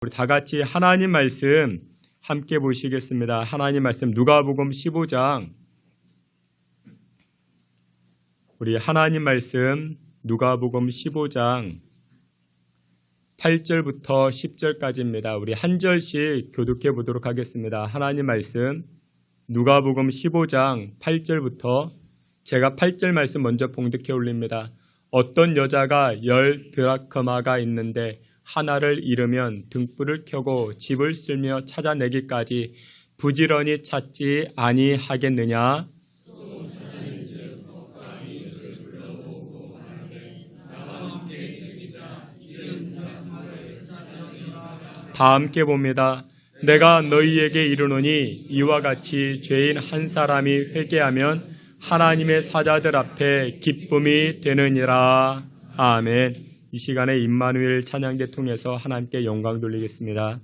우리 다 같이 하나님 말씀 함께 보시겠습니다. 하나님 말씀 누가복음 15장. 우리 하나님 말씀 누가복음 15장 8절부터 10절까지입니다. 우리 한 절씩 교독해 보도록 하겠습니다. 하나님 말씀 누가복음 15장 8절부터 제가 8절 말씀 먼저 봉독해 올립니다. 어떤 여자가 10 드라크마가 있는데 하나를 잃으면 등불을 켜고 집을 쓸며 찾아내기까지 부지런히 찾지 아니하겠느냐? 다 함께 봅니다. 내가 너희에게 이르노니 이와 같이 죄인 한 사람이 회개하면 하나님의 사자들 앞에 기쁨이 되느니라. 아멘. 이 시간에 임마누엘 찬양대 통해서 하나님께 영광 돌리겠습니다.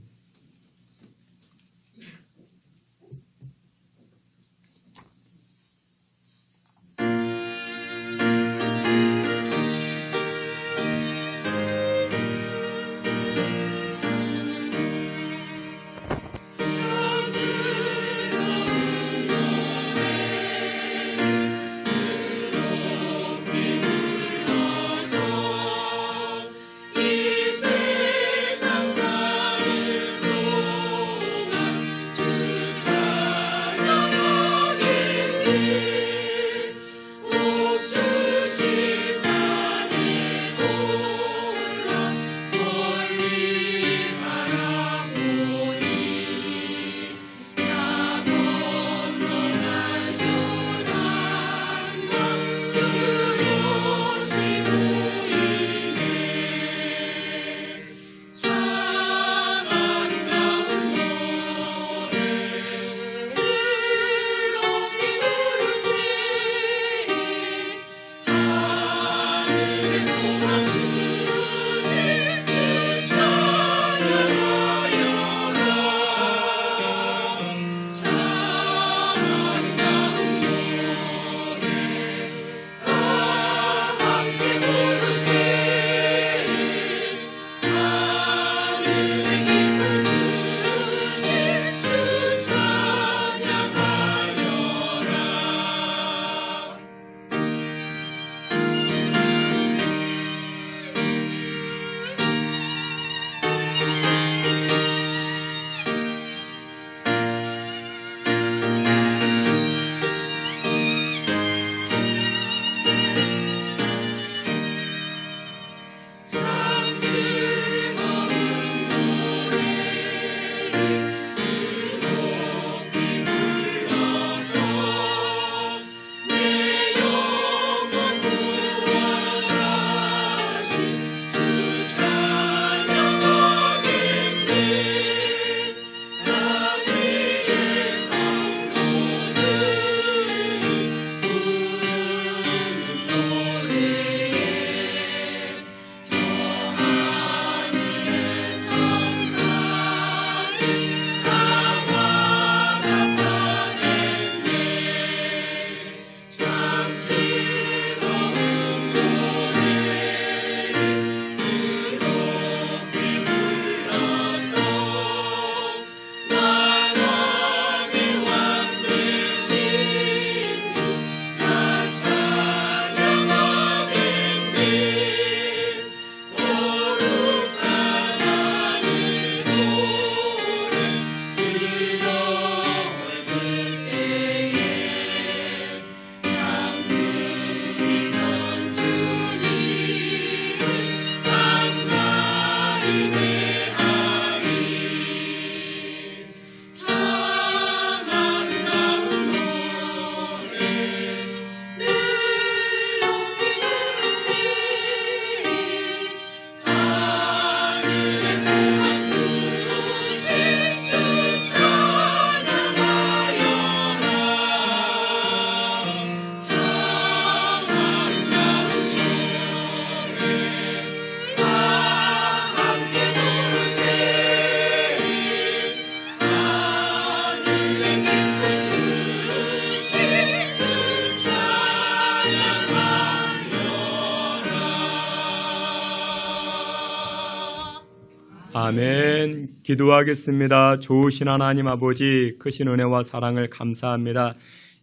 기도하겠습니다. 좋으신 하나님 아버지, 크신 은혜와 사랑을 감사합니다.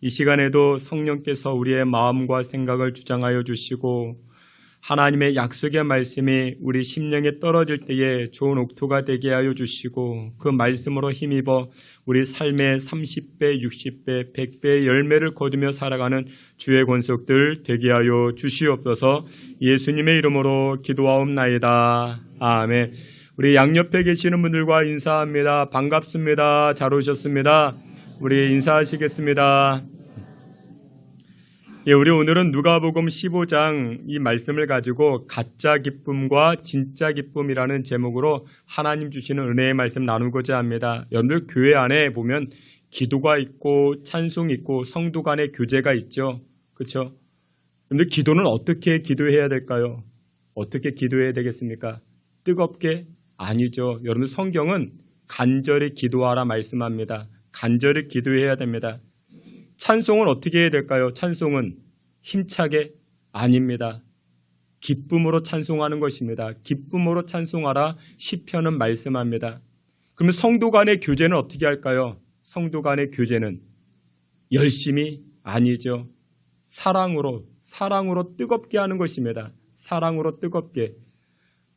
이 시간에도 성령께서 우리의 마음과 생각을 주장하여 주시고 하나님의 약속의 말씀이 우리 심령에 떨어질 때에 좋은 옥토가 되게 하여 주시고 그 말씀으로 힘입어 우리 삶의 30배, 60배, 100배의 열매를 거두며 살아가는 주의 권속들 되게 하여 주시옵소서. 예수님의 이름으로 기도하옵나이다. 아멘. 우리 양옆에 계시는 분들과 인사합니다. 반갑습니다. 잘 오셨습니다. 우리 인사하시겠습니다. 우리 오늘은 누가복음 15장 이 말씀을 가지고 가짜 기쁨과 진짜 기쁨이라는 제목으로 하나님 주시는 은혜의 말씀 나누고자 합니다. 여러분들 교회 안에 보면 기도가 있고 찬송이 있고 성도 간의 교제가 있죠. 그렇죠? 여러분들 기도는 어떻게 기도해야 될까요? 어떻게 기도해야 되겠습니까? 뜨겁게? 아니죠. 여러분들 성경은 간절히 기도하라 말씀합니다. 간절히 기도해야 됩니다. 찬송은 어떻게 해야 될까요? 찬송은 힘차게? 아닙니다. 기쁨으로 찬송하는 것입니다. 기쁨으로 찬송하라 시편은 말씀합니다. 그러면 성도 간의 교제는 어떻게 할까요? 성도 간의 교제는 열심히? 아니죠. 사랑으로 뜨겁게 하는 것입니다. 사랑으로 뜨겁게.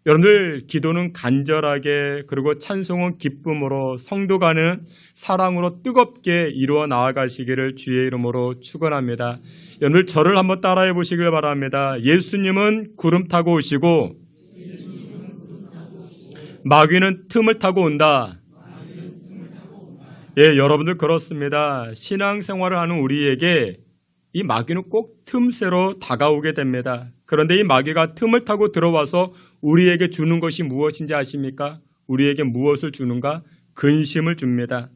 여러분들 기도는 간절하게 그리고 찬송은 기쁨으로 성도 간은 사랑으로 뜨겁게 이루어 나아가시기를 주의 이름으로 축원합니다. 여러분들 저를 한번 따라해 보시길 바랍니다. 예수님은 구름 타고 오시고 마귀는 틈을 타고 온다. 예, 여러분들 그렇습니다. 신앙생활을 하는 우리에게 이 마귀는 꼭 틈새로 다가오게 됩니다. 그런데 이 마귀가 틈을 타고 들어와서 우리에게 주는 것이 무엇인지 아십니까? 우리에게 무엇을 주는가? 근심을 줍니다.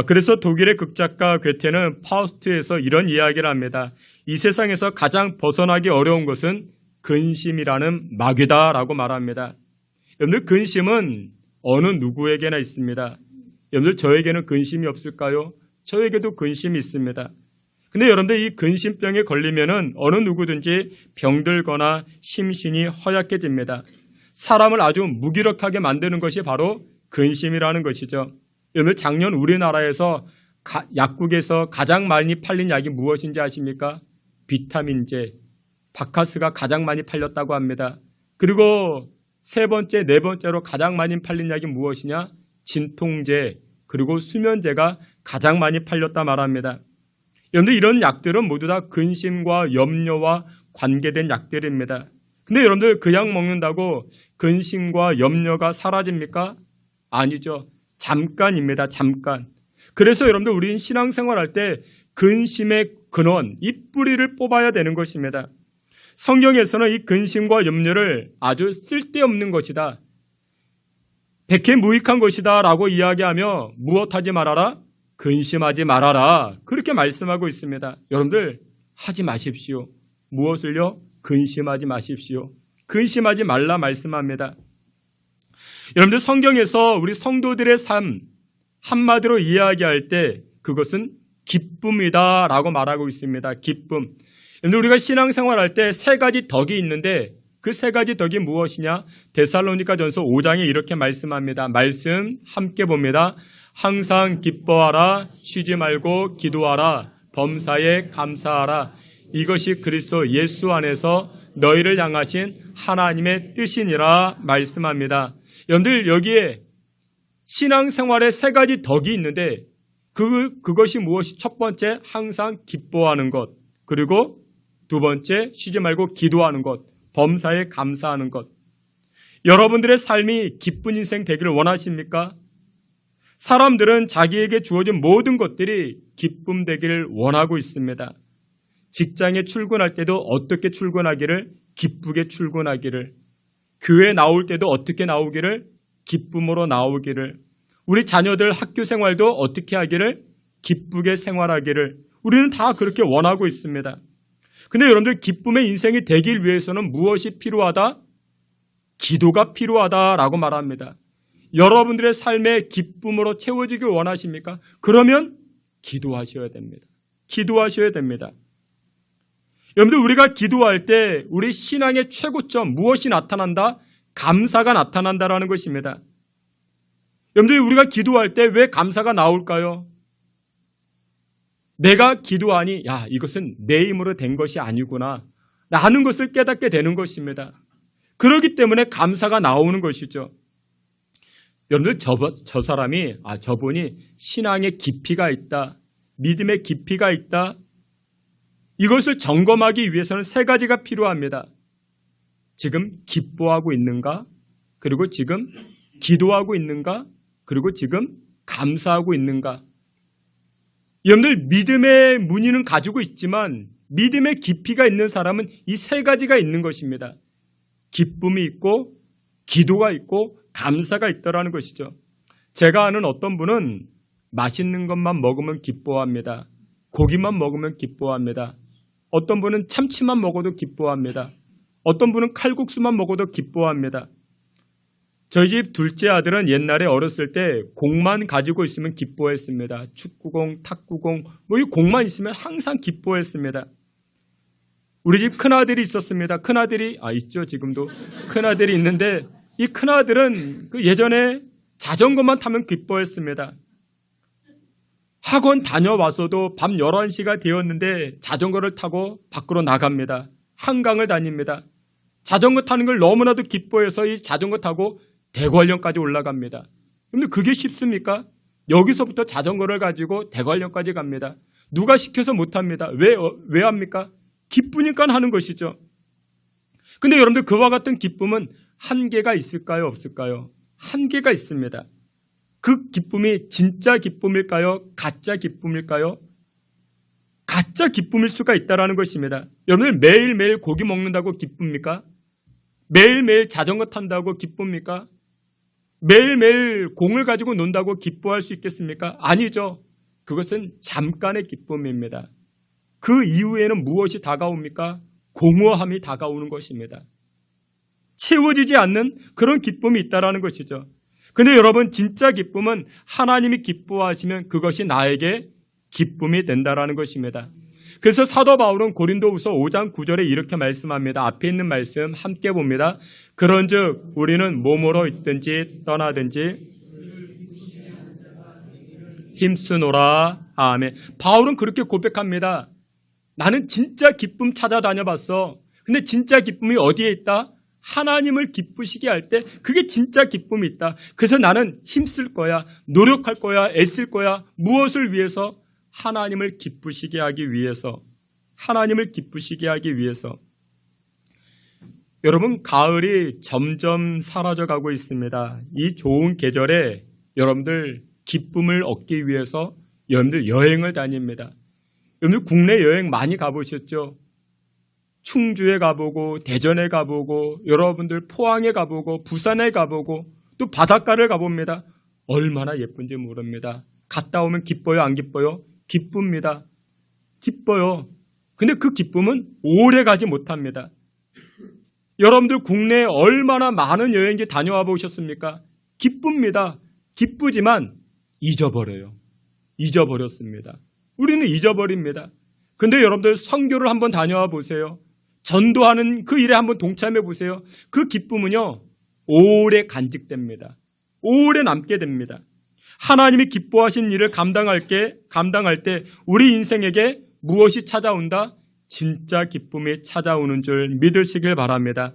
그래서 독일의 극작가 괴테는 파우스트에서 이런 이야기를 합니다. 이 세상에서 가장 벗어나기 어려운 것은 근심이라는 마귀다라고 말합니다. 여러분들 근심은 어느 누구에게나 있습니다. 여러분들 저에게는 근심이 없을까요? 저에게도 근심이 있습니다. 근데 여러분들 이 근심병에 걸리면은 어느 누구든지 병들거나 심신이 허약해집니다. 사람을 아주 무기력하게 만드는 것이 바로 근심이라는 것이죠. 여러분 작년 우리나라에서 약국에서 가장 많이 팔린 약이 무엇인지 아십니까? 비타민제, 바카스가 가장 많이 팔렸다고 합니다. 그리고 세 번째, 네 번째로 가장 많이 팔린 약이 무엇이냐? 진통제, 그리고 수면제가 가장 많이 팔렸다 말합니다. 여러분들 이런 약들은 모두 다 근심과 염려와 관계된 약들입니다. 근데 여러분들 그 약 먹는다고 근심과 염려가 사라집니까? 아니죠. 잠깐입니다. 잠깐. 그래서 여러분들 우리는 신앙생활할 때 근심의 근원, 이 뿌리를 뽑아야 되는 것입니다. 성경에서는 이 근심과 염려를 아주 쓸데없는 것이다. 백해무익한 것이다 라고 이야기하며 무엇하지 말아라? 근심하지 말아라. 그렇게 말씀하고 있습니다. 여러분들 하지 마십시오. 무엇을요? 근심하지 마십시오. 근심하지 말라 말씀합니다. 여러분들 성경에서 우리 성도들의 삶 한마디로 이야기할 때 그것은 기쁨이다 라고 말하고 있습니다. 기쁨. 여러분들 우리가 신앙생활할 때 세 가지 덕이 있는데 그 세 가지 덕이 무엇이냐? 데살로니가전서 5장에 이렇게 말씀합니다. 말씀 함께 봅니다. 항상 기뻐하라, 쉬지 말고 기도하라, 범사에 감사하라. 이것이 그리스도 예수 안에서 너희를 향하신 하나님의 뜻이니라 말씀합니다. 여러분들 여기에 신앙생활에 세 가지 덕이 있는데 그것이 무엇이? 첫 번째, 항상 기뻐하는 것. 그리고 두 번째, 쉬지 말고 기도하는 것. 범사에 감사하는 것. 여러분들의 삶이 기쁜 인생 되기를 원하십니까? 사람들은 자기에게 주어진 모든 것들이 기쁨 되기를 원하고 있습니다. 직장에 출근할 때도 어떻게 출근하기를? 기쁘게 출근하기를. 교회 나올 때도 어떻게 나오기를? 기쁨으로 나오기를. 우리 자녀들 학교 생활도 어떻게 하기를? 기쁘게 생활하기를. 우리는 다 그렇게 원하고 있습니다. 근데 여러분들 기쁨의 인생이 되길 위해서는 무엇이 필요하다? 기도가 필요하다라고 말합니다. 여러분들의 삶에 기쁨으로 채워지길 원하십니까? 그러면 기도하셔야 됩니다. 기도하셔야 됩니다. 여러분들 우리가 기도할 때 우리 신앙의 최고점 무엇이 나타난다? 감사가 나타난다라는 것입니다. 여러분들 우리가 기도할 때 왜 감사가 나올까요? 내가 기도하니 이것은 내 힘으로 된 것이 아니구나 라는 것을 깨닫게 되는 것입니다. 그렇기 때문에 감사가 나오는 것이죠. 여러분들 저분이 신앙의 깊이가 있다, 믿음의 깊이가 있다, 이것을 점검하기 위해서는 세 가지가 필요합니다. 지금 기뻐하고 있는가? 그리고 지금 기도하고 있는가? 그리고 지금 감사하고 있는가? 여러분들 믿음의 무늬는 가지고 있지만 믿음의 깊이가 있는 사람은 이 세 가지가 있는 것입니다. 기쁨이 있고 기도가 있고 감사가 있다라는 것이죠. 제가 아는 어떤 분은 맛있는 것만 먹으면 기뻐합니다. 고기만 먹으면 기뻐합니다. 어떤 분은 참치만 먹어도 기뻐합니다. 어떤 분은 칼국수만 먹어도 기뻐합니다. 저희 집 둘째 아들은 옛날에 어렸을 때 공만 가지고 있으면 기뻐했습니다. 축구공, 탁구공, 이 공만 있으면 항상 기뻐했습니다. 우리 집 큰아들이 있었습니다. 큰아들이, 있죠, 지금도. 큰아들이 있는데, 이 큰아들은 예전에 자전거만 타면 기뻐했습니다. 학원 다녀와서도 밤 11시가 되었는데 자전거를 타고 밖으로 나갑니다. 한강을 다닙니다. 자전거 타는 걸 너무나도 기뻐해서 이 자전거 타고 대관령까지 올라갑니다. 근데 그게 쉽습니까? 여기서부터 자전거를 가지고 대관령까지 갑니다. 누가 시켜서 못합니다. 왜 합니까? 기쁘니까 하는 것이죠. 근데 여러분들 그와 같은 기쁨은 한계가 있을까요? 없을까요? 한계가 있습니다. 그 기쁨이 진짜 기쁨일까요? 가짜 기쁨일까요? 가짜 기쁨일 수가 있다는 것입니다. 여러분들 매일매일 고기 먹는다고 기쁩니까? 매일매일 자전거 탄다고 기쁩니까? 매일매일 공을 가지고 논다고 기뻐할 수 있겠습니까? 아니죠. 그것은 잠깐의 기쁨입니다. 그 이후에는 무엇이 다가옵니까? 공허함이 다가오는 것입니다. 채워지지 않는 그런 기쁨이 있다는 것이죠. 그런데 여러분, 진짜 기쁨은 하나님이 기뻐하시면 그것이 나에게 기쁨이 된다는 것입니다. 그래서 사도 바울은 고린도후서 5장 9절에 이렇게 말씀합니다. 앞에 있는 말씀 함께 봅니다. 그런즉 우리는 몸으로 있든지 떠나든지 힘쓰노라. 아멘. 바울은 그렇게 고백합니다. 나는 진짜 기쁨 찾아다녀봤어. 근데 진짜 기쁨이 어디에 있다? 하나님을 기쁘시게 할 때 그게 진짜 기쁨이 있다. 그래서 나는 힘쓸 거야, 노력할 거야, 애쓸 거야. 무엇을 위해서? 하나님을 기쁘시게 하기 위해서. 하나님을 기쁘시게 하기 위해서. 여러분, 가을이 점점 사라져가고 있습니다. 이 좋은 계절에 여러분들 기쁨을 얻기 위해서 여러분들 여행을 다닙니다. 여러분들 국내 여행 많이 가보셨죠? 충주에 가보고 대전에 가보고 여러분들 포항에 가보고 부산에 가보고 또 바닷가를 가봅니다. 얼마나 예쁜지 모릅니다. 갔다 오면 기뻐요, 안 기뻐요? 기쁩니다. 기뻐요. 근데 그 기쁨은 오래 가지 못합니다. 여러분들 국내에 얼마나 많은 여행지 다녀와 보셨습니까? 기쁩니다. 기쁘지만 잊어버려요. 잊어버렸습니다. 우리는 잊어버립니다. 근데 여러분들 선교를 한번 다녀와 보세요. 전도하는 그 일에 한번 동참해 보세요. 그 기쁨은요, 오래 간직됩니다. 오래 남게 됩니다. 하나님이 기뻐하신 일을 감당할 때 우리 인생에게 무엇이 찾아온다? 진짜 기쁨이 찾아오는 줄 믿으시길 바랍니다.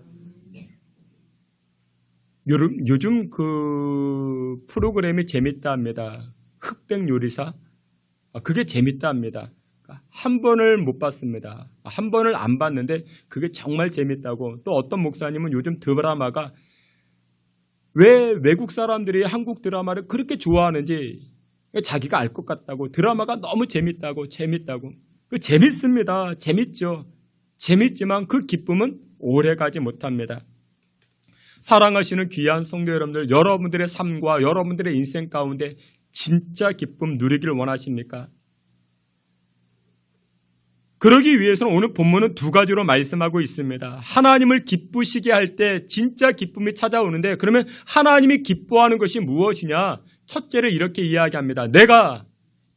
요즘 그 프로그램이 재밌다 합니다. 흑백 요리사. 그게 재밌다 합니다. 한 번을 못 봤습니다. 한 번을 안 봤는데 그게 정말 재밌다고. 또 어떤 목사님은 요즘 드라마가 왜 외국 사람들이 한국 드라마를 그렇게 좋아하는지 자기가 알 것 같다고. 드라마가 너무 재밌다고. 재밌습니다. 재밌죠. 재밌지만 그 기쁨은 오래가지 못합니다. 사랑하시는 귀한 성도 여러분들, 여러분들의 삶과 여러분들의 인생 가운데 진짜 기쁨 누리길 원하십니까? 그러기 위해서는 오늘 본문은 두 가지로 말씀하고 있습니다. 하나님을 기쁘시게 할 때 진짜 기쁨이 찾아오는데, 그러면 하나님이 기뻐하는 것이 무엇이냐? 첫째를 이렇게 이야기합니다. 내가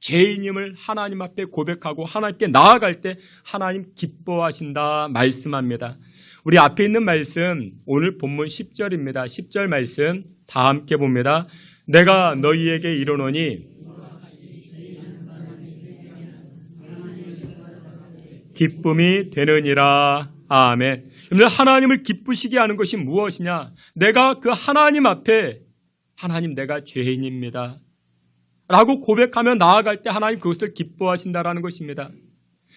죄인임을 하나님 앞에 고백하고 하나님께 나아갈 때 하나님 기뻐하신다 말씀합니다. 우리 앞에 있는 말씀, 오늘 본문 10절입니다. 10절 말씀 다 함께 봅니다. 내가 너희에게 이르노니 기쁨이 되느니라. 아멘. 하나님을 기쁘시게 하는 것이 무엇이냐? 내가 그 하나님 앞에 하나님 내가 죄인입니다 라고 고백하며 나아갈 때 하나님 그것을 기뻐하신다라는 것입니다.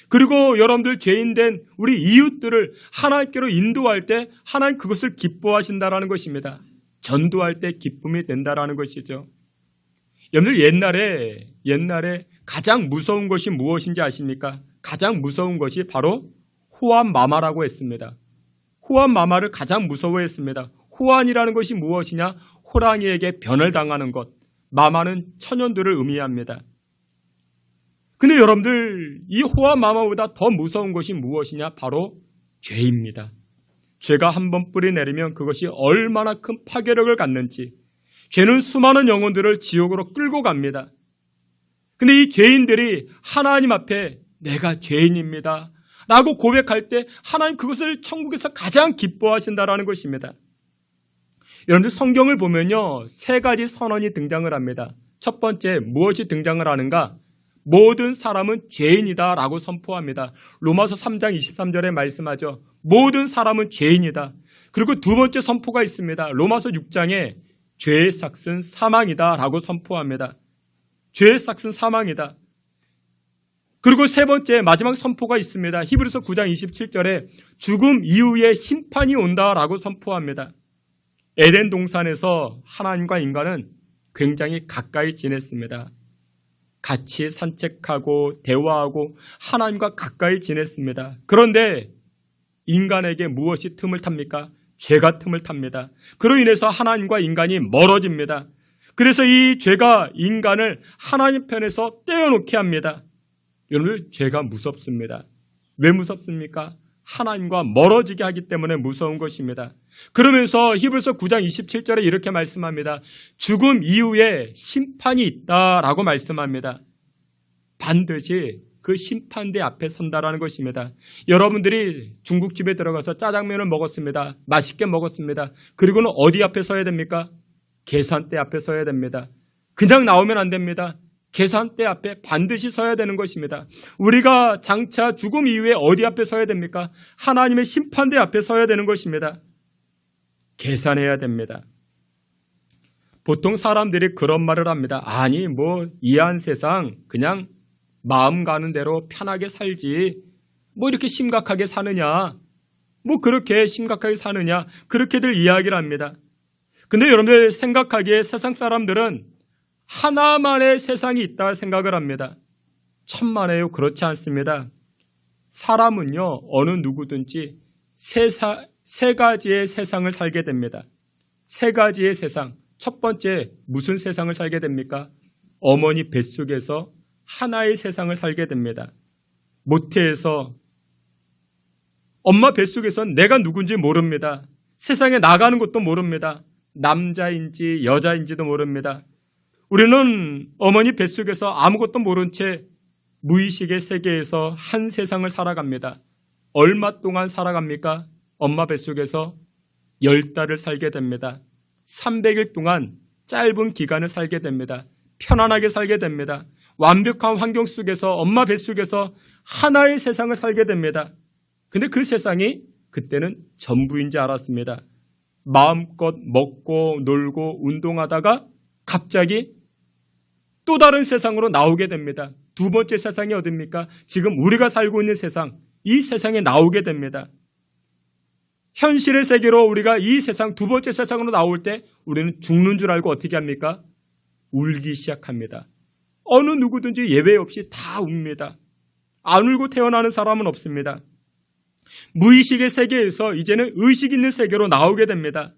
그리고 여러분들 죄인된 우리 이웃들을 하나님께로 인도할 때 하나님 그것을 기뻐하신다라는 것입니다. 전도할 때 기쁨이 된다라는 것이죠. 여러분들 옛날에 가장 무서운 것이 무엇인지 아십니까? 가장 무서운 것이 바로 호환 마마라고 했습니다. 호환 마마를 가장 무서워했습니다. 호환이라는 것이 무엇이냐? 호랑이에게 변을 당하는 것. 마마는 천연두를 의미합니다. 근데 여러분들 이 호환 마마보다 더 무서운 것이 무엇이냐? 바로 죄입니다. 죄가 한번 뿌리 내리면 그것이 얼마나 큰 파괴력을 갖는지, 죄는 수많은 영혼들을 지옥으로 끌고 갑니다. 근데 이 죄인들이 하나님 앞에 내가 죄인입니다 라고 고백할 때 하나님 그것을 천국에서 가장 기뻐하신다라는 것입니다. 여러분들 성경을 보면요, 세 가지 선언이 등장을 합니다. 첫 번째, 무엇이 등장을 하는가? 모든 사람은 죄인이다 라고 선포합니다. 로마서 3장 23절에 말씀하죠. 모든 사람은 죄인이다. 그리고 두 번째 선포가 있습니다. 로마서 6장에 죄의 삭은 사망이다 라고 선포합니다. 죄의 삭은 사망이다. 그리고 세 번째 마지막 선포가 있습니다. 히브리서 9장 27절에 죽음 이후에 심판이 온다라고 선포합니다. 에덴 동산에서 하나님과 인간은 굉장히 가까이 지냈습니다. 같이 산책하고 대화하고 하나님과 가까이 지냈습니다. 그런데 인간에게 무엇이 틈을 탑니까? 죄가 틈을 탑니다. 그로 인해서 하나님과 인간이 멀어집니다. 그래서 이 죄가 인간을 하나님 편에서 떼어놓게 합니다. 여러분, 죄가 무섭습니다. 왜 무섭습니까? 하나님과 멀어지게 하기 때문에 무서운 것입니다. 그러면서 히브리서 9장 27절에 이렇게 말씀합니다. 죽음 이후에 심판이 있다라고 말씀합니다. 반드시 그 심판대 앞에 선다라는 것입니다. 여러분들이 중국집에 들어가서 짜장면을 먹었습니다. 맛있게 먹었습니다. 그리고는 어디 앞에 서야 됩니까? 계산대 앞에 서야 됩니다. 그냥 나오면 안 됩니다. 계산대 앞에 반드시 서야 되는 것입니다. 우리가 장차 죽음 이후에 어디 앞에 서야 됩니까? 하나님의 심판대 앞에 서야 되는 것입니다. 계산해야 됩니다. 보통 사람들이 그런 말을 합니다. 아니, 이한 세상 그냥 마음 가는 대로 편하게 살지. 이렇게 심각하게 사느냐. 그렇게 심각하게 사느냐. 그렇게들 이야기를 합니다. 근데 여러분들 생각하기에 세상 사람들은 하나만의 세상이 있다 생각을 합니다. 천만에요. 그렇지 않습니다. 사람은요, 어느 누구든지 세 가지의 세상을 살게 됩니다. 세 가지의 세상. 첫 번째, 무슨 세상을 살게 됩니까? 어머니 뱃속에서 하나의 세상을 살게 됩니다. 모태에서 엄마 뱃속에서 내가 누군지 모릅니다. 세상에 나가는 것도 모릅니다. 남자인지 여자인지도 모릅니다. 우리는 어머니 뱃속에서 아무것도 모른 채 무의식의 세계에서 한 세상을 살아갑니다. 얼마 동안 살아갑니까? 엄마 뱃속에서 10달을 살게 됩니다. 300일 동안 짧은 기간을 살게 됩니다. 편안하게 살게 됩니다. 완벽한 환경 속에서 엄마 뱃속에서 하나의 세상을 살게 됩니다. 근데 그 세상이 그때는 전부인지 알았습니다. 마음껏 먹고 놀고 운동하다가 갑자기 또 다른 세상으로 나오게 됩니다. 두 번째 세상이 어딥니까? 지금 우리가 살고 있는 세상, 이 세상에 나오게 됩니다. 현실의 세계로 우리가 이 세상, 두 번째 세상으로 나올 때 우리는 죽는 줄 알고 어떻게 합니까? 울기 시작합니다. 어느 누구든지 예외 없이 다 웁니다. 안 울고 태어나는 사람은 없습니다. 무의식의 세계에서 이제는 의식 있는 세계로 나오게 됩니다.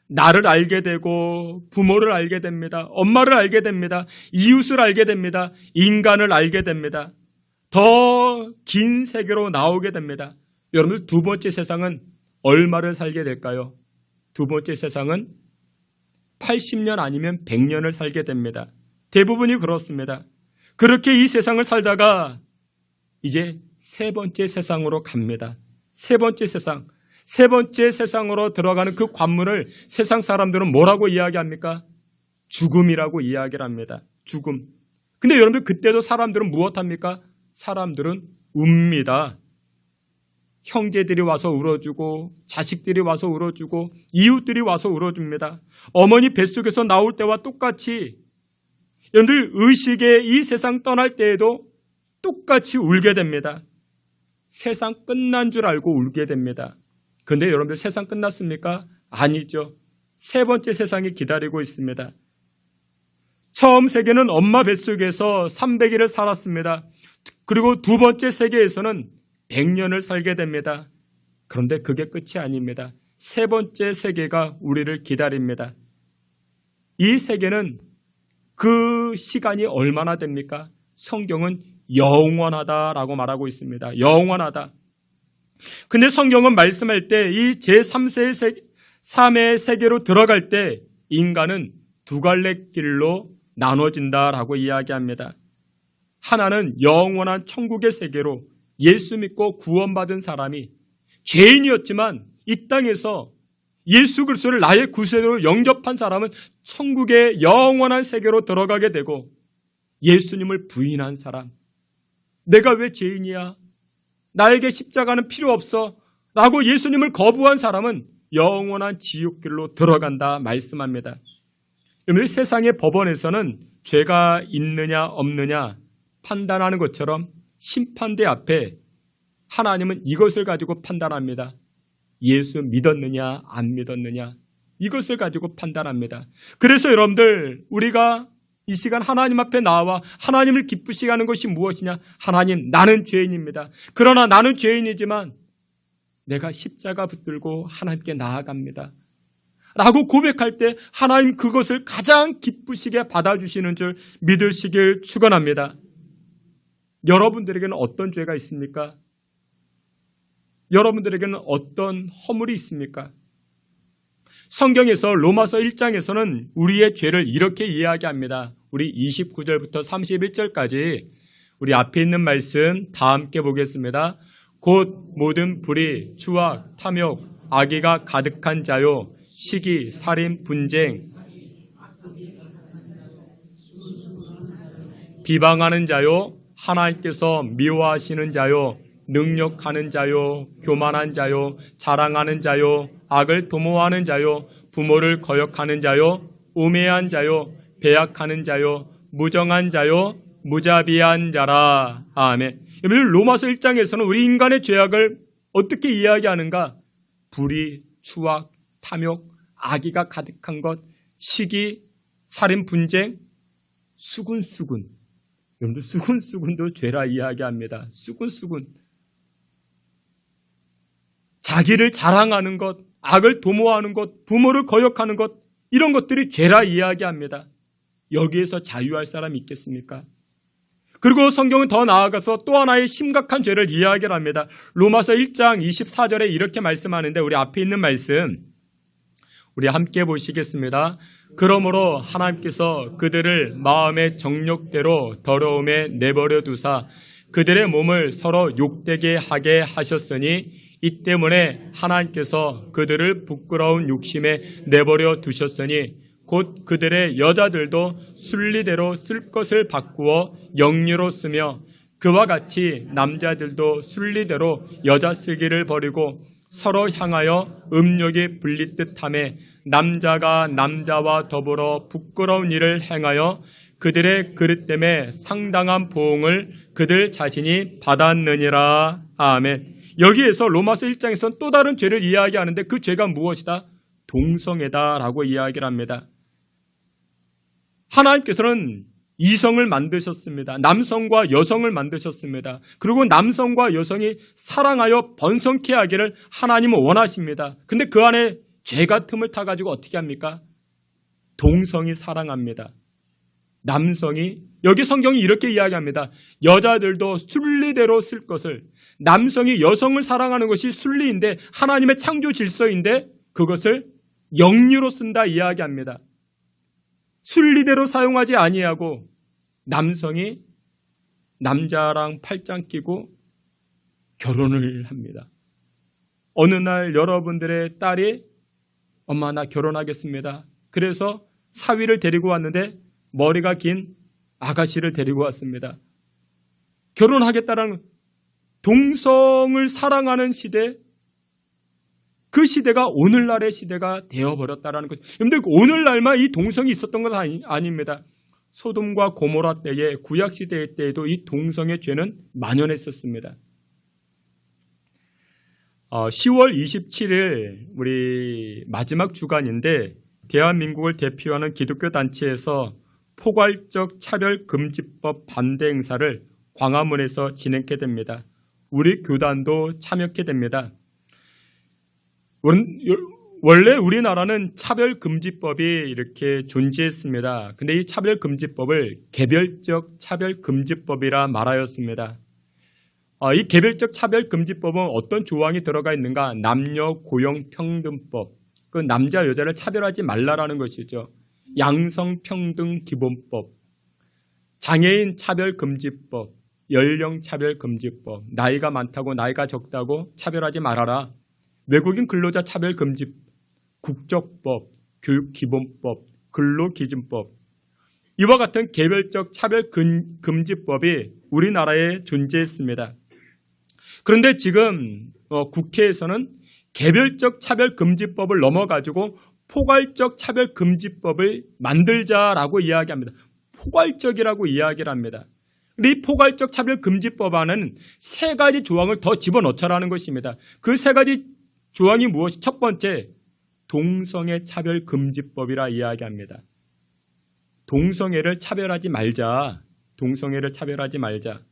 나를 알게 되고 부모를 알게 됩니다. 엄마를 알게 됩니다. 이웃을 알게 됩니다. 인간을 알게 됩니다. 더 긴 세계로 나오게 됩니다. 여러분, 두 번째 세상은 얼마를 살게 될까요? 두 번째 세상은 80년 아니면 100년을 살게 됩니다. 대부분이 그렇습니다. 그렇게 이 세상을 살다가 이제 세 번째 세상으로 갑니다. 세 번째 세상. 세 번째 세상으로 들어가는 그 관문을 세상 사람들은 뭐라고 이야기합니까? 죽음이라고 이야기를 합니다. 죽음. 근데 여러분들 그때도 사람들은 무엇합니까? 사람들은 웁니다. 형제들이 와서 울어주고 자식들이 와서 울어주고 이웃들이 와서 울어줍니다. 어머니 뱃속에서 나올 때와 똑같이 여러분들 의식의 이 세상 떠날 때에도 똑같이 울게 됩니다. 세상 끝난 줄 알고 울게 됩니다. 그런데 여러분들 세상 끝났습니까? 아니죠. 세 번째 세상이 기다리고 있습니다. 처음 세계는 엄마 뱃속에서 300일을 살았습니다. 그리고 두 번째 세계에서는 100년을 살게 됩니다. 그런데 그게 끝이 아닙니다. 세 번째 세계가 우리를 기다립니다. 이 세계는 그 시간이 얼마나 됩니까? 성경은 영원하다라고 말하고 있습니다. 영원하다. 근데 성경은 말씀할 때 이 제3의 세계로 들어갈 때 인간은 두 갈래 길로 나눠진다라고 이야기합니다. 하나는 영원한 천국의 세계로 예수 믿고 구원받은 사람이 죄인이었지만 이 땅에서 예수 그리스도를 나의 구세주로 영접한 사람은 천국의 영원한 세계로 들어가게 되고, 예수님을 부인한 사람, 내가 왜 죄인이야? 나에게 십자가는 필요 없어 라고 예수님을 거부한 사람은 영원한 지옥길로 들어간다 말씀합니다. 여러분, 세상의 법원에서는 죄가 있느냐 없느냐 판단하는 것처럼 심판대 앞에 하나님은 이것을 가지고 판단합니다. 예수 믿었느냐 안 믿었느냐, 이것을 가지고 판단합니다. 그래서 여러분들, 우리가 이 시간 하나님 앞에 나와 하나님을 기쁘시게 하는 것이 무엇이냐? 하나님, 나는 죄인입니다. 그러나 나는 죄인이지만 내가 십자가 붙들고 하나님께 나아갑니다 라고 고백할 때 하나님 그것을 가장 기쁘시게 받아주시는 줄 믿으시길 축원합니다. 여러분들에게는 어떤 죄가 있습니까? 여러분들에게는 어떤 허물이 있습니까? 성경에서 로마서 1장에서는 우리의 죄를 이렇게 이야기합니다. 우리 29절부터 31절까지 우리 앞에 있는 말씀 다 함께 보겠습니다. 곧 모든 불의, 추악, 탐욕, 악의가 가득한 자요, 시기, 살인, 분쟁, 비방하는 자요, 하나님께서 미워하시는 자요, 능력하는 자요, 교만한 자요, 자랑하는 자요, 악을 도모하는 자요, 부모를 거역하는 자요, 우매한 자요, 배약하는 자요, 무정한 자요, 무자비한 자라. 아멘. 여러분, 로마서 1장에서는 우리 인간의 죄악을 어떻게 이야기하는가? 불의, 추악, 탐욕, 악의가 가득한 것, 시기, 살인, 분쟁, 수군수군. 여러분들, 수군수군도 죄라 이야기합니다. 수군수군. 자기를 자랑하는 것, 악을 도모하는 것, 부모를 거역하는 것, 이런 것들이 죄라 이야기합니다. 여기에서 자유할 사람이 있겠습니까? 그리고 성경은 더 나아가서 또 하나의 심각한 죄를 이야기를 합니다. 로마서 1장 24절에 이렇게 말씀하는데, 우리 앞에 있는 말씀 우리 함께 보시겠습니다. 그러므로 하나님께서 그들을 마음의 정욕대로 더러움에 내버려 두사 그들의 몸을 서로 욕되게 하게 하셨으니, 이 때문에 하나님께서 그들을 부끄러운 욕심에 내버려 두셨으니 곧 그들의 여자들도 순리대로 쓸 것을 바꾸어 영리로 쓰며, 그와 같이 남자들도 순리대로 여자 쓰기를 버리고 서로 향하여 음욕이 불리듯 하며, 남자가 남자와 더불어 부끄러운 일을 행하여 그들의 그릇 때문에 상당한 보응을 그들 자신이 받았느니라. 아멘. 여기에서 로마서 1장에서는 또 다른 죄를 이야기하는데, 그 죄가 무엇이다? 동성애다라고 이야기를 합니다. 하나님께서는 이성을 만드셨습니다. 남성과 여성을 만드셨습니다. 그리고 남성과 여성이 사랑하여 번성케 하기를 하나님은 원하십니다. 근데 그 안에 죄가 틈을 타가지고 어떻게 합니까? 동성이 사랑합니다. 남성이, 여기 성경이 이렇게 이야기합니다. 여자들도 순리대로 쓸 것을, 남성이 여성을 사랑하는 것이 순리인데, 하나님의 창조 질서인데 그것을 영리로 쓴다 이야기합니다. 순리대로 사용하지 아니하고 남성이 남자랑 팔짱 끼고 결혼을 합니다. 어느 날 여러분들의 딸이 엄마 나 결혼하겠습니다. 그래서 사위를 데리고 왔는데 머리가 긴 아가씨를 데리고 왔습니다. 결혼하겠다는 동성을 사랑하는 시대, 그 시대가 오늘날의 시대가 되어버렸다는 것. 여러분들 오늘날만 이 동성이 있었던 건 아닙니다. 소돔과 고모라 때에 구약시대 때에도 이 동성의 죄는 만연했었습니다. 10월 27일 우리 마지막 주간인데 대한민국을 대표하는 기독교 단체에서 포괄적 차별금지법 반대 행사를 광화문에서 진행하게 됩니다. 우리 교단도 참여하게 됩니다. 원래 우리나라는 차별금지법이 이렇게 존재했습니다. 근데 이 차별금지법을 개별적 차별금지법이라 말하였습니다. 이 개별적 차별금지법은 어떤 조항이 들어가 있는가? 남녀 고용평등법, 그 남자 여자를 차별하지 말라라는 것이죠. 양성평등기본법, 장애인 차별금지법, 연령차별금지법, 나이가 많다고 나이가 적다고 차별하지 말아라. 외국인 근로자 차별금지, 국적법, 교육기본법, 근로기준법, 이와 같은 개별적 차별금지법이 우리나라에 존재했습니다. 그런데 지금 국회에서는 개별적 차별금지법을 넘어가지고 포괄적 차별금지법을 만들자라고 이야기합니다. 포괄적이라고 이야기를 합니다. 근데 이 포괄적 차별금지법 안에는 세 가지 조항을 더 집어넣자라는 것입니다. 그 세 가지 조항이 무엇이? 첫 번째, 동성애 차별금지법이라 이야기합니다. 동성애를 차별하지 말자. 동성애를 차별하지 말자.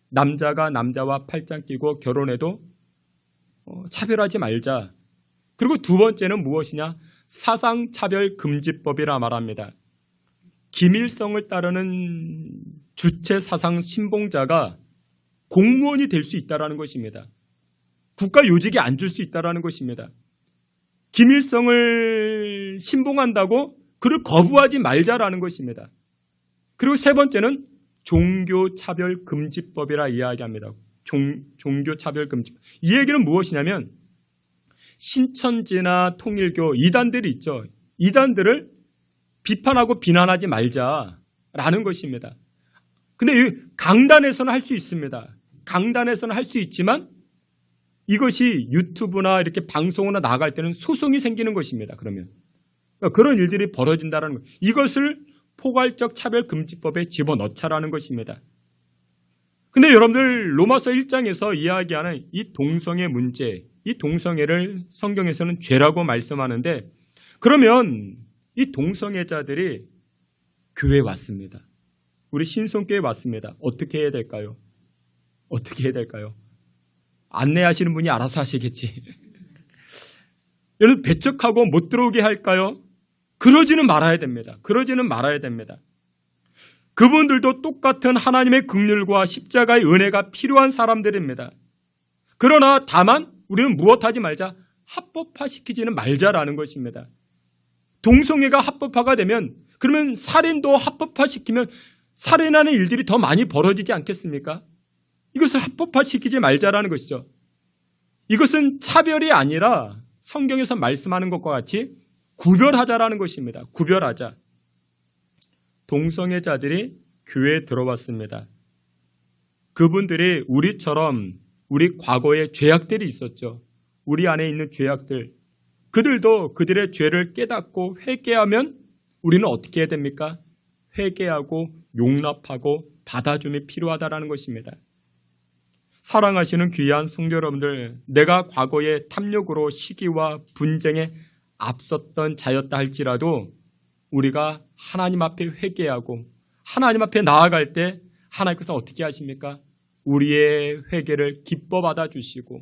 남자가 남자와 팔짱 끼고 결혼해도 차별하지 말자. 그리고 두 번째는 무엇이냐? 사상차별금지법이라 말합니다. 김일성을 따르는 주체 사상 신봉자가 공무원이 될 수 있다는 것입니다. 국가 요직에 앉을 수 있다는 것입니다. 김일성을 신봉한다고 그를 거부하지 말자라는 것입니다. 그리고 세 번째는 종교차별금지법이라 이야기합니다. 종교차별금지법. 이 얘기는 무엇이냐면 신천지나 통일교 이단들이 있죠. 이단들을 비판하고 비난하지 말자라는 것입니다. 근데 강단에서는 할 수 있습니다. 강단에서는 할 수 있지만 이것이 유튜브나 이렇게 방송으로 나갈 때는 소송이 생기는 것입니다. 그러면 그런 일들이 벌어진다는 것. 이것을 포괄적 차별금지법에 집어넣자라는 것입니다. 근데 여러분들 로마서 1장에서 이야기하는 이 동성애 문제, 이 동성애를 성경에서는 죄라고 말씀하는데 그러면 이 동성애자들이 교회에 왔습니다. 우리 신성교회에 왔습니다. 어떻게 해야 될까요? 어떻게 해야 될까요? 안내하시는 분이 알아서 하시겠지. 여러분 배척하고 못 들어오게 할까요? 그러지는 말아야 됩니다. 그러지는 말아야 됩니다. 그분들도 똑같은 하나님의 긍휼과 십자가의 은혜가 필요한 사람들입니다. 그러나 다만 우리는 무엇하지 말자? 합법화시키지는 말자라는 것입니다. 동성애가 합법화가 되면 그러면 살인도 합법화시키면 살인하는 일들이 더 많이 벌어지지 않겠습니까? 이것을 합법화시키지 말자라는 것이죠. 이것은 차별이 아니라 성경에서 말씀하는 것과 같이 구별하자라는 것입니다. 구별하자. 동성애자들이 교회에 들어왔습니다. 그분들이 우리처럼 우리 과거에 죄악들이 있었죠. 우리 안에 있는 죄악들. 그들도 그들의 죄를 깨닫고 회개하면 우리는 어떻게 해야 됩니까? 회개하고 용납하고 받아줌이 필요하다는 것입니다. 사랑하시는 귀한 성도 여러분들, 내가 과거에 탐욕으로 시기와 분쟁에 앞섰던 자였다 할지라도 우리가 하나님 앞에 회개하고 하나님 앞에 나아갈 때 하나님께서 어떻게 하십니까? 우리의 회개를 기뻐 받아주시고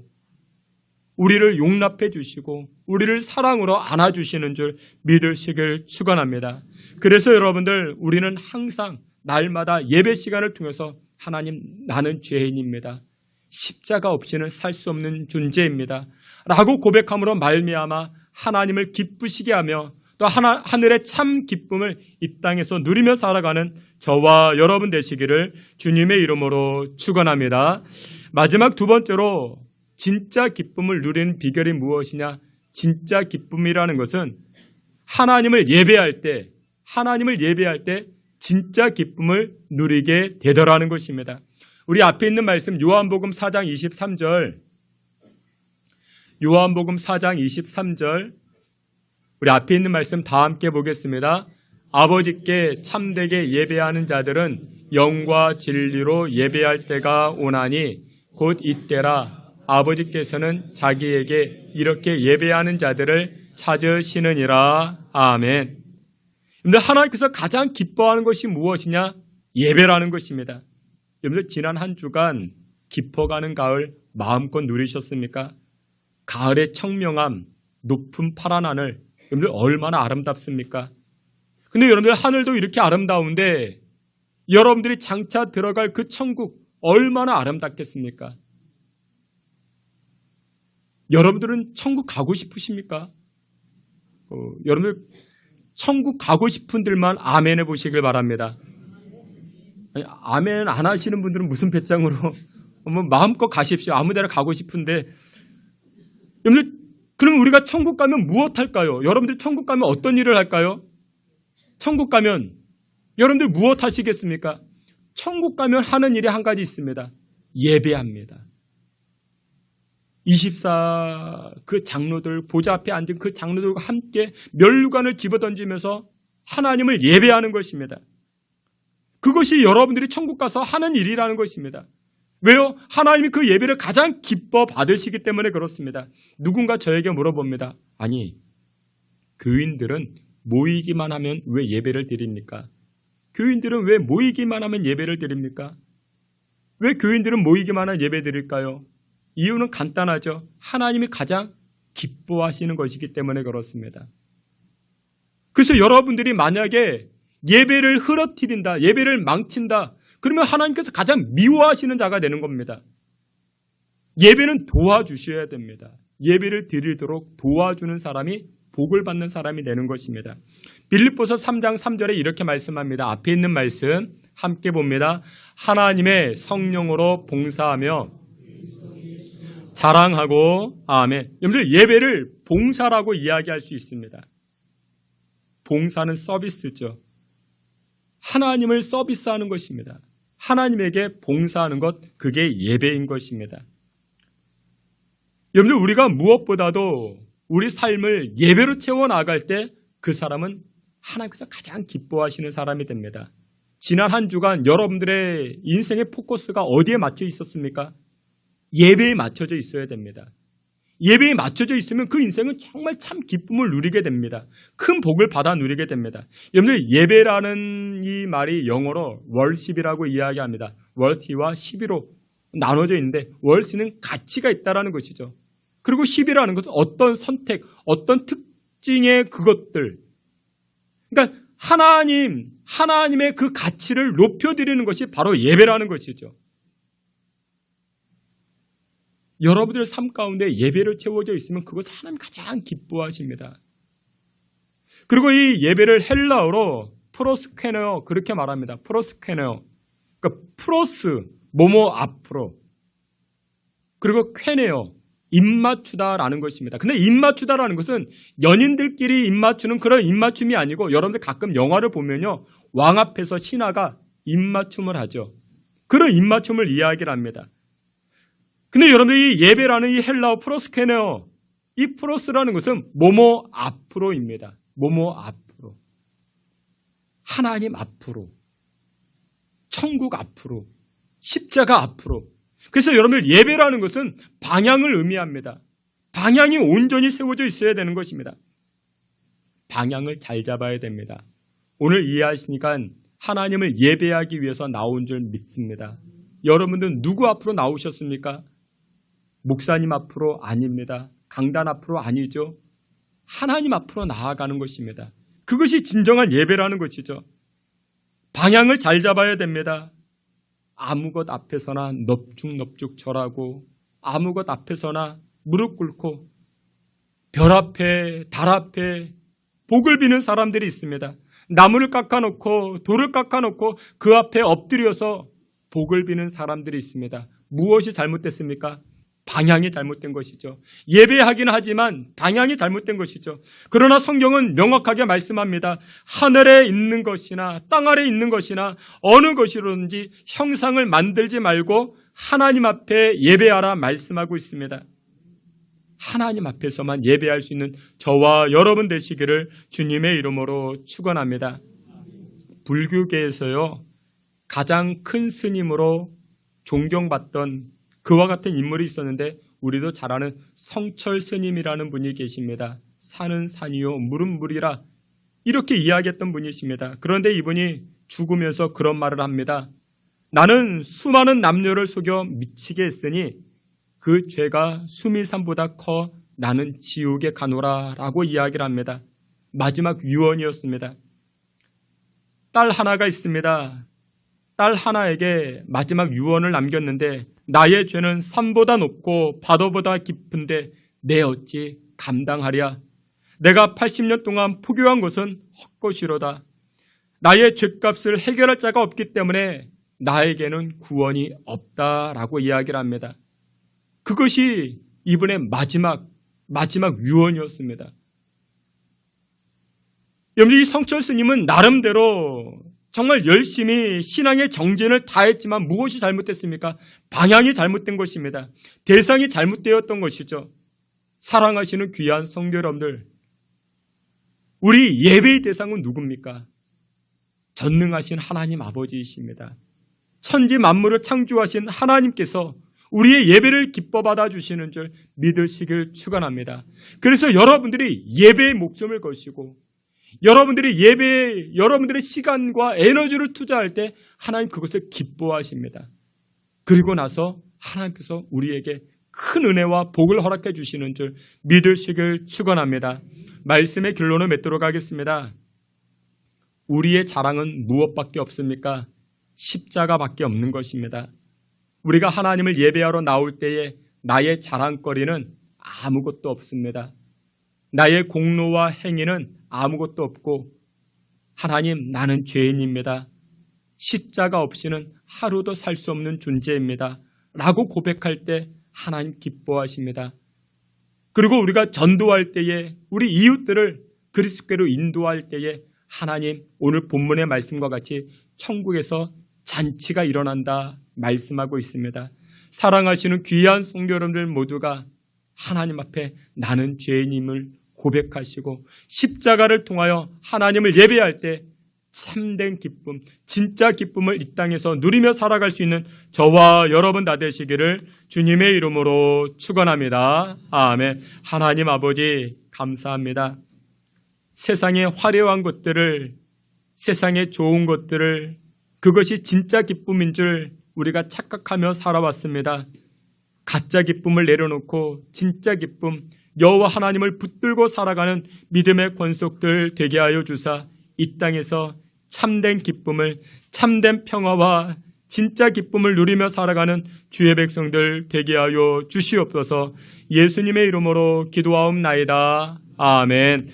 우리를 용납해 주시고 우리를 사랑으로 안아주시는 줄 믿으시길 축원합니다. 그래서 여러분들 우리는 항상 날마다 예배 시간을 통해서 하나님 나는 죄인입니다. 십자가 없이는 살 수 없는 존재입니다. 라고 고백함으로 말미암아 하나님을 기쁘시게 하며 또 하늘의 참 기쁨을 이 땅에서 누리며 살아가는 저와 여러분 되시기를 주님의 이름으로 축원합니다. 마지막 두 번째로 진짜 기쁨을 누리는 비결이 무엇이냐? 진짜 기쁨이라는 것은 하나님을 예배할 때 진짜 기쁨을 누리게 되더라는 것입니다. 우리 앞에 있는 말씀 요한복음 4장 23절 우리 앞에 있는 말씀 다 함께 보겠습니다. 아버지께 참되게 예배하는 자들은 영과 진리로 예배할 때가 오나니 곧 이때라 아버지께서는 자기에게 이렇게 예배하는 자들을 찾으시느니라. 아멘. 근데 하나님께서 가장 기뻐하는 것이 무엇이냐? 예배라는 것입니다. 여러분들 지난 한 주간 깊어가는 가을 마음껏 누리셨습니까? 가을의 청명함, 높은 파란 하늘, 여러분들 얼마나 아름답습니까? 근데 여러분들 하늘도 이렇게 아름다운데 여러분들이 장차 들어갈 그 천국 얼마나 아름답겠습니까? 여러분들은 천국 가고 싶으십니까? 여러분들 천국 가고 싶은 분들만 아멘 해보시길 바랍니다. 아니, 아멘 안 하시는 분들은 무슨 배짱으로 마음껏 가십시오. 아무 데나 가고 싶은데 여러분들 그럼 우리가 천국 가면 무엇 할까요? 여러분들 천국 가면 어떤 일을 할까요? 천국 가면 여러분들 무엇 하시겠습니까? 천국 가면 하는 일이 한 가지 있습니다. 예배합니다. 24 그 장로들 보좌 앞에 앉은 그 장로들과 함께 면류관을 집어던지면서 하나님을 예배하는 것입니다. 그것이 여러분들이 천국 가서 하는 일이라는 것입니다. 왜요? 하나님이 그 예배를 가장 기뻐 받으시기 때문에 그렇습니다. 누군가 저에게 물어봅니다. 아니, 교인들은 모이기만 하면 왜 예배를 드립니까? 교인들은 왜 모이기만 하면 예배를 드립니까? 왜 교인들은 모이기만 하면 예배 드릴까요? 이유는 간단하죠. 하나님이 가장 기뻐하시는 것이기 때문에 그렇습니다. 그래서 여러분들이 만약에 예배를 흐트린다, 예배를 망친다, 그러면 하나님께서 가장 미워하시는 자가 되는 겁니다. 예배는 도와주셔야 됩니다. 예배를 드리도록 도와주는 사람이 복을 받는 사람이 되는 것입니다. 빌립보서 3장 3절에 이렇게 말씀합니다. 앞에 있는 말씀 함께 봅니다. 하나님의 성령으로 봉사하며 자랑하고 아멘. 여러분들 예배를 봉사라고 이야기할 수 있습니다. 봉사는 서비스죠. 하나님을 서비스하는 것입니다. 하나님에게 봉사하는 것, 그게 예배인 것입니다. 여러분들 우리가 무엇보다도 우리 삶을 예배로 채워나갈 때 그 사람은 하나님께서 가장 기뻐하시는 사람이 됩니다. 지난 한 주간 여러분들의 인생의 포커스가 어디에 맞춰 있었습니까? 예배에 맞춰져 있어야 됩니다. 예배에 맞춰져 있으면 그 인생은 정말 참 기쁨을 누리게 됩니다. 큰 복을 받아 누리게 됩니다. 여러분들 예배라는 이 말이 영어로 월십이라고 이야기합니다. 월티와 11로 나눠져 있는데 월시는 가치가 있다는 것이죠. 그리고 10이라는 것은 어떤 선택, 어떤 특징의 그것들. 그러니까 하나님의 그 가치를 높여드리는 것이 바로 예배라는 것이죠. 여러분들 삶 가운데 예배를 채워져 있으면 그것을 하나님 가장 기뻐하십니다. 그리고 이 예배를 헬라어로 프로스케네어 그렇게 말합니다. 프로스케네어. 그러니까 프로스 뭐뭐 앞으로 그리고 퀘네어 입맞추다라는 것입니다. 근데 입맞추다라는 것은 연인들끼리 입맞추는 그런 입맞춤이 아니고 여러분들 가끔 영화를 보면요. 왕 앞에서 신하가 입맞춤을 하죠. 그런 입맞춤을 이야기를 합니다. 근데 여러분들 이 예배라는 이 헬라어 프로스케네어 이 프로스라는 것은 뭐뭐 앞으로입니다. 뭐뭐 앞으로. 하나님 앞으로. 천국 앞으로. 십자가 앞으로. 그래서 여러분들 예배라는 것은 방향을 의미합니다. 방향이 온전히 세워져 있어야 되는 것입니다. 방향을 잘 잡아야 됩니다. 오늘 이해하시니까 하나님을 예배하기 위해서 나온 줄 믿습니다. 여러분들은 누구 앞으로 나오셨습니까? 목사님 앞으로 아닙니다. 강단 앞으로 아니죠. 하나님 앞으로 나아가는 것입니다. 그것이 진정한 예배라는 것이죠. 방향을 잘 잡아야 됩니다. 아무 것 앞에서나 넙죽넙죽 절하고 아무 것 앞에서나 무릎 꿇고 별 앞에 달 앞에 복을 비는 사람들이 있습니다. 나무를 깎아놓고 돌을 깎아놓고 그 앞에 엎드려서 복을 비는 사람들이 있습니다. 무엇이 잘못됐습니까? 방향이 잘못된 것이죠. 예배하기는 하지만 방향이 잘못된 것이죠. 그러나 성경은 명확하게 말씀합니다. 하늘에 있는 것이나 땅 아래에 있는 것이나 어느 것이로든지 형상을 만들지 말고 하나님 앞에 예배하라 말씀하고 있습니다. 하나님 앞에서만 예배할 수 있는 저와 여러분 되시기를 주님의 이름으로 축원합니다. 불교계에서요, 가장 큰 스님으로 존경받던 그와 같은 인물이 있었는데 우리도 잘 아는 성철 스님이라는 분이 계십니다. 산은 산이요 물은 물이라 이렇게 이야기했던 분이십니다. 그런데 이분이 죽으면서 그런 말을 합니다. 나는 수많은 남녀를 속여 미치게 했으니 그 죄가 수미산보다 커 나는 지옥에 가노라 라고 이야기를 합니다. 마지막 유언이었습니다. 딸 하나가 있습니다. 딸 하나에게 마지막 유언을 남겼는데 나의 죄는 산보다 높고 바다보다 깊은데 내 어찌 감당하랴. 내가 80년 동안 포교한 것은 헛것이로다. 나의 죄값을 해결할 자가 없기 때문에 나에게는 구원이 없다라고 이야기를 합니다. 그것이 이분의 마지막 유언이었습니다. 여러분, 이 성철 스님은 나름대로 정말 열심히 신앙의 정진을 다했지만 무엇이 잘못됐습니까? 방향이 잘못된 것입니다. 대상이 잘못되었던 것이죠. 사랑하시는 귀한 성도 여러분들, 우리 예배의 대상은 누굽니까? 전능하신 하나님 아버지이십니다. 천지 만물을 창조하신 하나님께서 우리의 예배를 기뻐 받아주시는 줄 믿으시길 축원합니다. 그래서 여러분들이 예배에 목숨을 거시고 여러분들이 예배에 여러분들의 시간과 에너지를 투자할 때 하나님 그것을 기뻐하십니다. 그리고 나서 하나님께서 우리에게 큰 은혜와 복을 허락해 주시는 줄 믿으시길 축원합니다. 말씀의 결론을 맺도록 하겠습니다. 우리의 자랑은 무엇밖에 없습니까? 십자가밖에 없는 것입니다. 우리가 하나님을 예배하러 나올 때에 나의 자랑거리는 아무것도 없습니다. 나의 공로와 행위는 아무것도 없고 하나님 나는 죄인입니다. 십자가 없이는 하루도 살 수 없는 존재입니다. 라고 고백할 때 하나님 기뻐하십니다. 그리고 우리가 전도할 때에 우리 이웃들을 그리스도께로 인도할 때에 하나님 오늘 본문의 말씀과 같이 천국에서 잔치가 일어난다 말씀하고 있습니다. 사랑하시는 귀한 성도 여러분들 모두가 하나님 앞에 나는 죄인임을 고백하시고 십자가를 통하여 하나님을 예배할 때 참된 기쁨, 진짜 기쁨을 이 땅에서 누리며 살아갈 수 있는 저와 여러분 다 되시기를 주님의 이름으로 축원합니다. 아멘. 하나님 아버지 감사합니다. 세상의 화려한 것들을, 세상의 좋은 것들을 그것이 진짜 기쁨인 줄 우리가 착각하며 살아왔습니다. 가짜 기쁨을 내려놓고 진짜 기쁨, 여호와 하나님을 붙들고 살아가는 믿음의 권속들 되게 하여 주사 이 땅에서 참된 기쁨을, 참된 평화와 진짜 기쁨을 누리며 살아가는 주의 백성들 되게 하여 주시옵소서. 예수님의 이름으로 기도하옵나이다. 아멘.